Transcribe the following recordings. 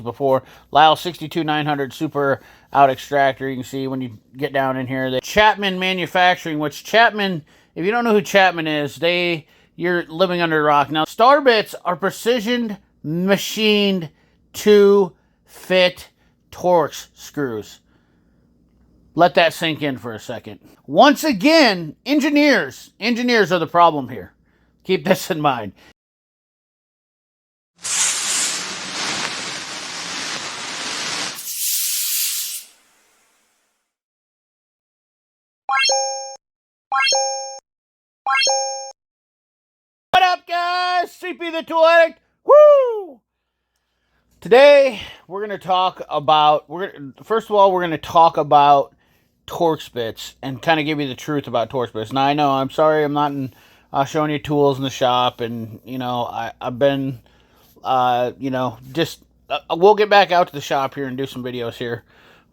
before. Lisle 62900 super out extractor. You can see when you get down in here. The Chapman Manufacturing, which Chapman, if you don't know who Chapman is, you're living under a rock. Now, star bits are precision machined to fit TORX screws. Let that sink in for a second. Once again, engineers are the problem here. Keep this in mind. What up, guys? CP the Tool Addict. Woo! Today we're going to talk about. First of all, we're going to talk about TORX bits and kind of give you the truth about TORX bits. Now, I know, I'm sorry, I'm not showing you tools in the shop, and I've been, we'll get back out to the shop here and do some videos here.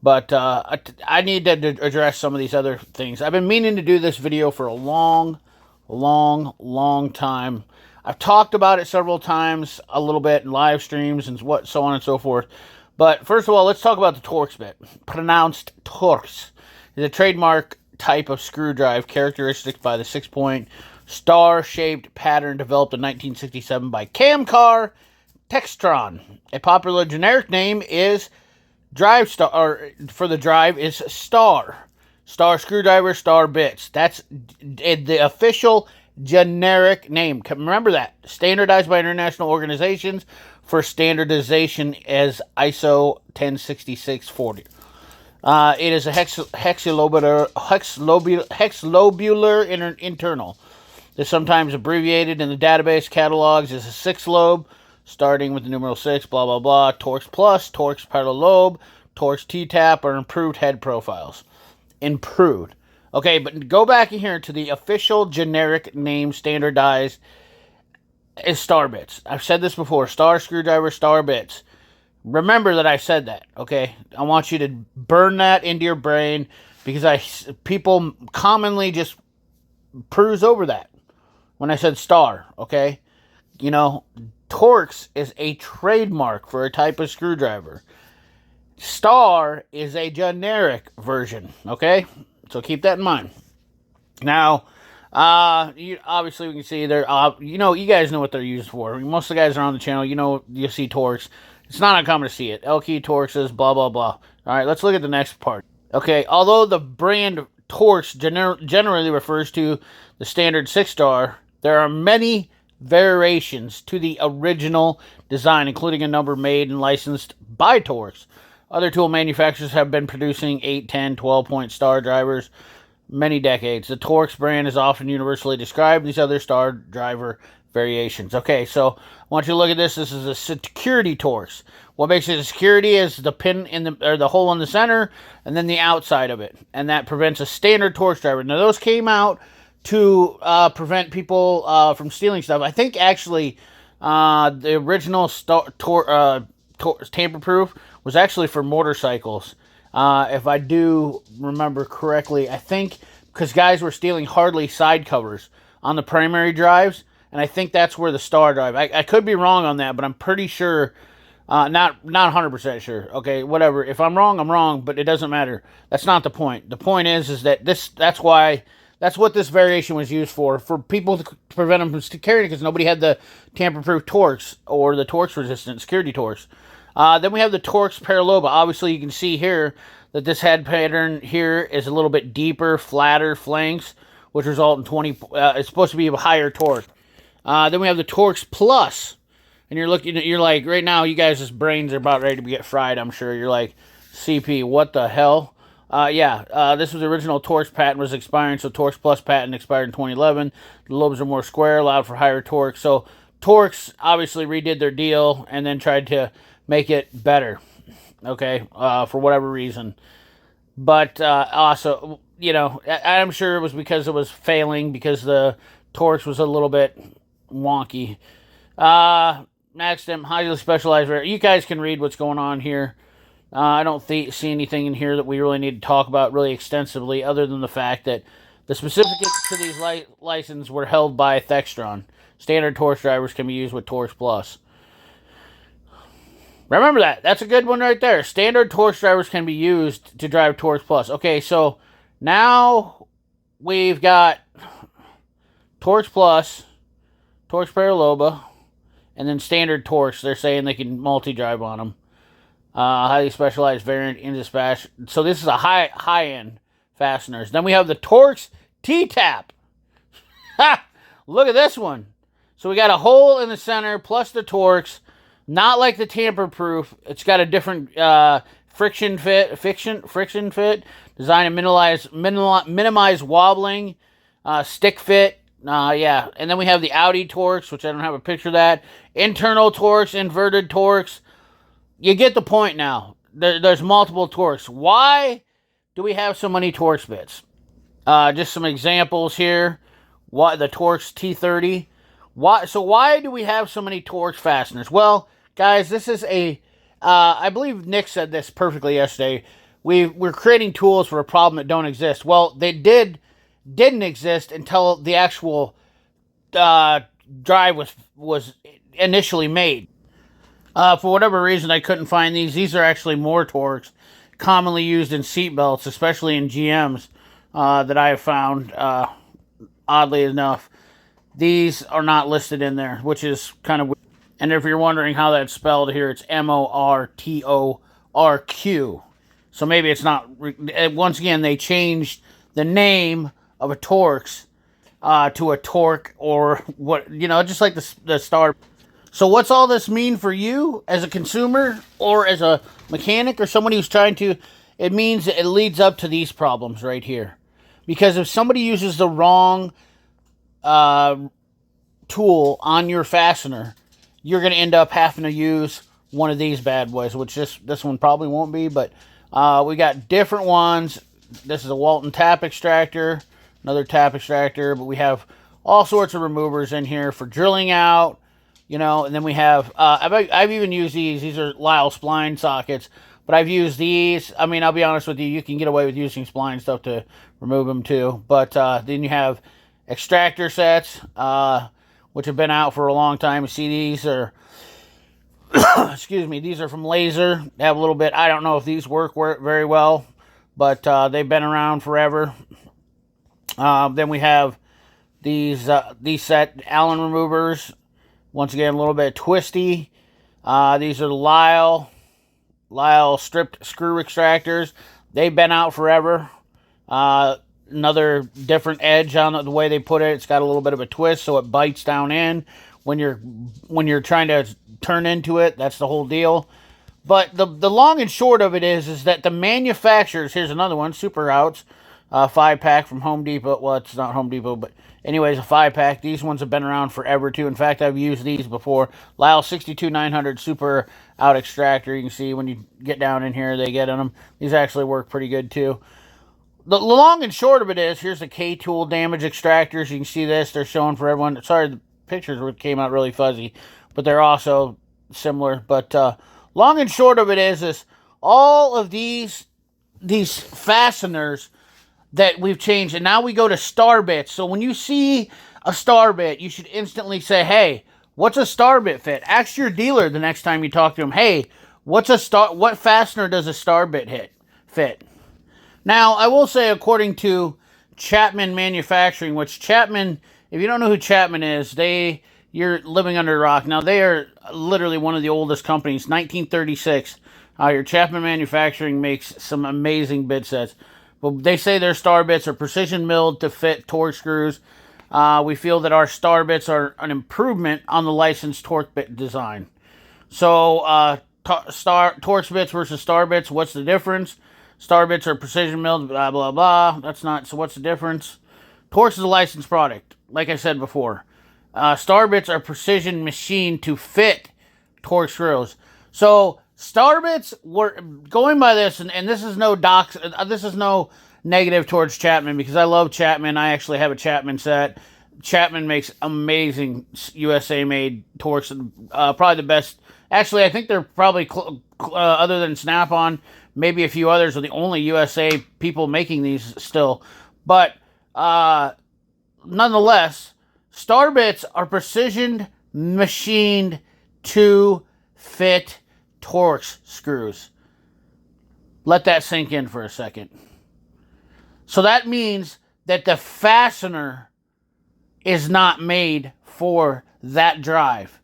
But I need to address some of these other things. I've been meaning to do this video for a long time. I've talked about it several times, a little bit in live streams and so on and so forth. But first of all, let's talk about the TORX bit. Pronounced TORX is a trademark type of screwdriver characteristic by the 6-point star-shaped pattern developed in 1967 by Camcar Textron. A popular generic name is Drive Star, or for the drive is Star. Star screwdriver, Star bits. That's the official generic name. Remember that. Standardized by international organizations for standardization as ISO 106640. It is a hexlobular internal. It's sometimes abbreviated in the database catalogs as a 6-lobe, starting with the numeral 6, blah, blah, blah, TORX Plus, TORX Parallel Lobe, TORX T-Tap, or improved head profiles. Improved. Okay, but go back in here to the official generic name standardized is Star Bits. I've said this before. Star screwdriver, Star Bits. Remember that I said that, okay? I want you to burn that into your brain because people commonly just cruise over that when I said Star, okay? TORX is a trademark for a type of screwdriver. Star is a generic version, okay? So keep that in mind. Now, obviously we can see they're, you guys know what they're used for. Most of the guys are on the channel, you'll see TORX. It's not uncommon to see it. L-key TORXs, blah, blah, blah. All right, let's look at the next part. Okay, although the brand TORX generally refers to the standard 6-star, there are many variations to the original design, including a number made and licensed by TORX. Other tool manufacturers have been producing 8, 10, 12-point star drivers many decades. The TORX brand is often universally described these other star driver variations. Okay, so I want you to look at this. This is a security TORX. What makes it a security is the pin or the hole in the center and then the outside of it. And that prevents a standard TORX driver. Now, those came out to prevent people from stealing stuff. I think actually the original tamper-proof was actually for motorcycles. If I do remember correctly, I think because guys were stealing Harley side covers on the primary drives, and I think that's where the star drive. I could be wrong on that, but I'm pretty sure, not 100% sure. Okay, whatever. If I'm wrong, I'm wrong, but it doesn't matter. That's not the point. The point is that that's what this variation was used for people to prevent them from carrying it because nobody had the tamper-proof TORX or the TORX-resistant security TORX. Then we have the TORX Parallel. Obviously, you can see here that this head pattern here is a little bit deeper, flatter flanks, which result in 20. It's supposed to be a higher torque. Then we have the TORX Plus, and you're like, right now, you guys' brains are about ready to get fried. I'm sure you're like, CP, what the hell? This was the original TORX patent was expiring, so TORX Plus patent expired in 2011. The lobes are more square, allowed for higher torque. So TORX obviously redid their deal and then tried to make it better, okay, for whatever reason. But also, I'm sure it was because it was failing, because the TORX was a little bit wonky. Maxim, highly specialized. You guys can read what's going on here. I don't see anything in here that we really need to talk about really extensively, other than the fact that the specifics to these licenses were held by Textron. Standard TORX drivers can be used with TORX Plus. Remember that. That's a good one right there. Standard TORX drivers can be used to drive TORX Plus. Okay, so now we've got TORX Plus, TORX Paraloba, and then standard TORX. They're saying they can multi-drive on them. Highly specialized variant in dispatch. So this is a high-end fasteners. Then we have the TORX T-Tap. Ha! Look at this one. So we got a hole in the center plus the TORX. Not like the tamper-proof. It's got a different friction fit, designed to minimize wobbling, stick fit. Yeah, and then we have the Audi TORX, which I don't have a picture of that. Internal TORX, inverted TORX. You get the point now. There's multiple TORX. Why do we have so many TORX bits? Just some examples here. The TORX T30. Why do we have so many TORX fasteners? Well, guys, this is I believe Nick said this perfectly yesterday. We're creating tools for a problem that don't exist. Well, they didn't exist until the actual drive was initially made. For whatever reason, I couldn't find these. These are actually more TORX commonly used in seat belts, especially in GMs, that I have found, oddly enough. These are not listed in there, which is kind of weird. And if you're wondering how that's spelled here, it's MORTORQ. So maybe it's not... Once again, they changed the name of a TORX to a torque or what, just like the star. So what's all this mean for you as a consumer or as a mechanic or somebody who's trying to... It means it leads up to these problems right here. Because if somebody uses the wrong tool on your fastener, you're going to end up having to use one of these bad boys, which this one probably won't be, but we got different ones. This is a Walton tap extractor, another tap extractor, but we have all sorts of removers in here for drilling out, and then we have, I've even used these. These are Lisle spline sockets, but I've used these. I mean, I'll be honest with you, you can get away with using spline stuff to remove them too, but then you have extractor sets, which have been out for a long time. You see, these are, excuse me, these are from Laser. They have a little bit, I don't know if these work very well, but they've been around forever. Then we have these set Allen removers. Once again, a little bit twisty. These are the Lisle stripped screw extractors. They've been out forever. Another different edge on the way they put it. It's got a little bit of a twist, so it bites down in when you're trying to turn into it. That's the whole deal. But the long and short of it is that the manufacturers. Here's another one, Super Outs, 5-pack from Home Depot. Well, it's not Home Depot, but anyways, a 5-pack. These ones have been around forever too. In fact, I've used these before. Lisle 62900 Super Out extractor. You can see when you get down in here, they get in them. These actually work pretty good too. The long and short of it is, here's the K-Tool damage extractors. You can see this. They're showing for everyone. Sorry, the pictures came out really fuzzy, but they're also similar. But long and short of it is all of these fasteners that we've changed, and now we go to star bits. So when you see a star bit, you should instantly say, hey, what's a star bit fit? Ask your dealer the next time you talk to him, hey, what fastener does a star bit fit? Now, I will say, according to Chapman Manufacturing, which Chapman, if you don't know who Chapman is, you're living under a rock. Now, they are literally one of the oldest companies, 1936. Your Chapman Manufacturing makes some amazing bit sets. But they say their star bits are precision milled to fit TORX screws. We feel that our star bits are an improvement on the licensed TORX bit design. So, TORX bits versus star bits, what's the difference? Star bits are precision milled, blah, blah, blah. So what's the difference? TORX is a licensed product, like I said before. Star bits are precision machined to fit TORX screws. So star bits, were going by this, and this is no this is no negative towards Chapman, because I love Chapman. I actually have a Chapman set. Chapman makes amazing USA-made TORX, probably the best. Actually, I think they're probably, other than Snap-on, maybe a few others are the only USA people making these still. But nonetheless, star bits are precision machined to fit TORX screws. Let that sink in for a second. So that means that the fastener is not made for that drive.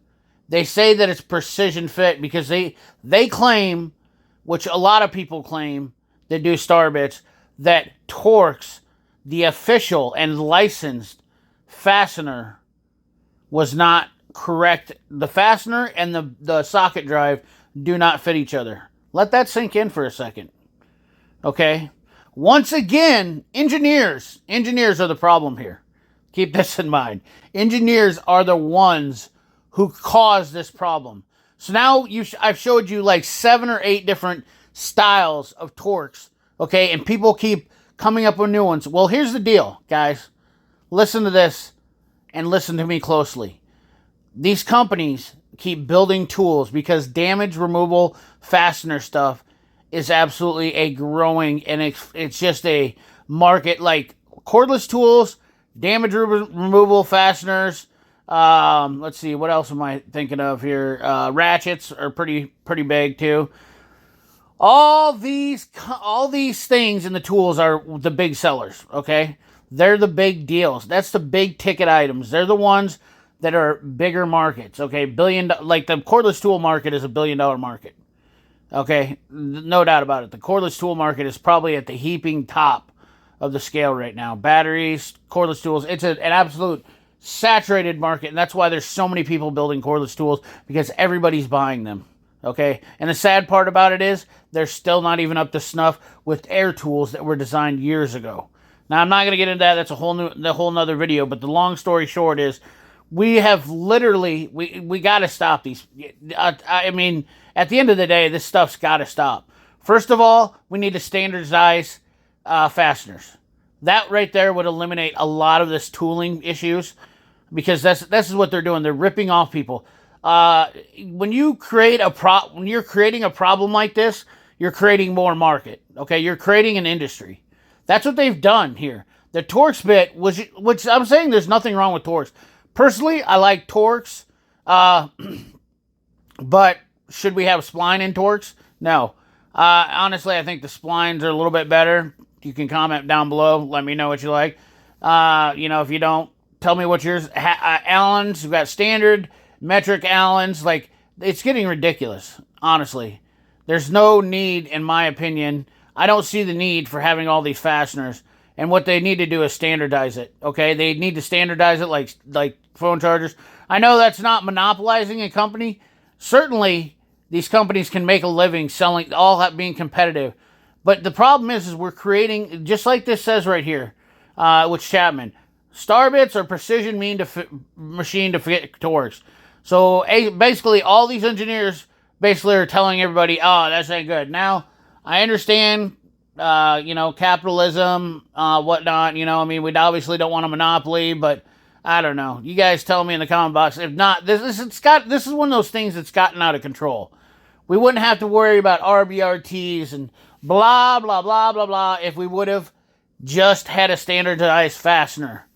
They say that it's precision fit because they claim, which a lot of people claim that do star bits, that TORX, the official and licensed fastener, was not correct. The fastener and the socket drive do not fit each other. Let that sink in for a second. Okay? Once again, engineers are the problem here. Keep this in mind. Engineers are the ones who cause this problem. So now I've showed you like 7 or 8 different styles of TORX, okay? And people keep coming up with new ones. Well, here's the deal, guys. Listen to this and listen to me closely. These companies keep building tools because damage removal fastener stuff is absolutely a growing, and it's just a market like cordless tools, damage removal fasteners. Let's see, what else am I thinking of here? Ratchets are pretty big too. All these things in the tools are the big sellers, okay? They're the big deals. That's the big ticket items. They're the ones that are bigger markets, okay? Like the cordless tool market is $1 billion market, okay? No doubt about it. The cordless tool market is probably at the heaping top of the scale right now. Batteries, cordless tools, it's an absolute saturated market, and that's why there's so many people building cordless tools, because everybody's buying them, okay? And the sad part about it is they're still not even up to snuff with air tools that were designed years ago. Now, I'm not going to get into that. That's a whole nother video, but the long story short is we have literally, we got to stop these. I mean, at the end of the day, this stuff's got to stop. First of all, we need to standardize fasteners. That right there would eliminate a lot of this tooling issues, because this is what they're doing. They're ripping off people. When you're creating a problem like this, you're creating more market. Okay, you're creating an industry. That's what they've done here. The TORX bit, which I'm saying there's nothing wrong with TORX. Personally, I like TORX, but should we have spline in TORX? No. Honestly, I think the splines are a little bit better. You can comment down below. Let me know what you like. If you don't, tell me what yours. Allens, we've got standard, metric Allens. Like, it's getting ridiculous, honestly. There's no need, in my opinion. I don't see the need for having all these fasteners. And what they need to do is standardize it, okay? They need to standardize it like phone chargers. I know that's not monopolizing a company. Certainly, these companies can make a living selling, being competitive. But the problem is we're creating, just like this says right here, with Chapman, star bits are precision machine to fit TORX. So basically, all these engineers basically are telling everybody, oh, that's ain't good. Now, I understand, capitalism, whatnot. We obviously don't want a monopoly, but I don't know. You guys tell me in the comment box. If not, this is one of those things that's gotten out of control. We wouldn't have to worry about RBRTs and blah, blah, blah, blah, blah if we would have just had a standardized fastener.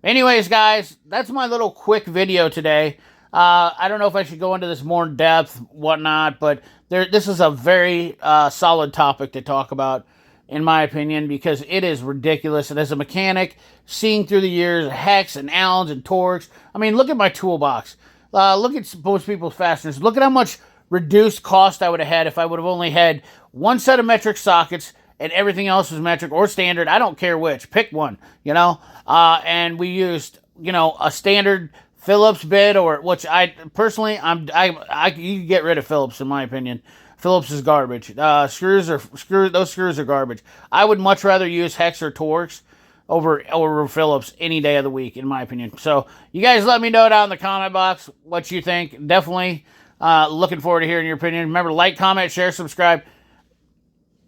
Anyways, guys, that's my little quick video today. I don't know if I should go into this more in depth, whatnot, but this is a very solid topic to talk about, in my opinion, because it is ridiculous. And as a mechanic, seeing through the years, Hex and Allens and TORX, I mean, look at my toolbox. Look at most people's fasteners. Look at how much reduced cost I would have had if I would have only had one set of metric sockets and everything else was metric or standard. I don't care which. Pick one, and we used, a standard Phillips bit, or which I personally, you get rid of Phillips, in my opinion. Phillips is garbage. Those screws are garbage. I would much rather use Hex or TORX over Phillips any day of the week, in my opinion. So you guys let me know down in the comment box what you think. Definitely looking forward to hearing your opinion. Remember, like, comment, share, subscribe.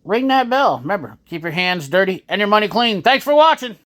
Ring that bell. Remember, keep your hands dirty and your money clean. Thanks for watching.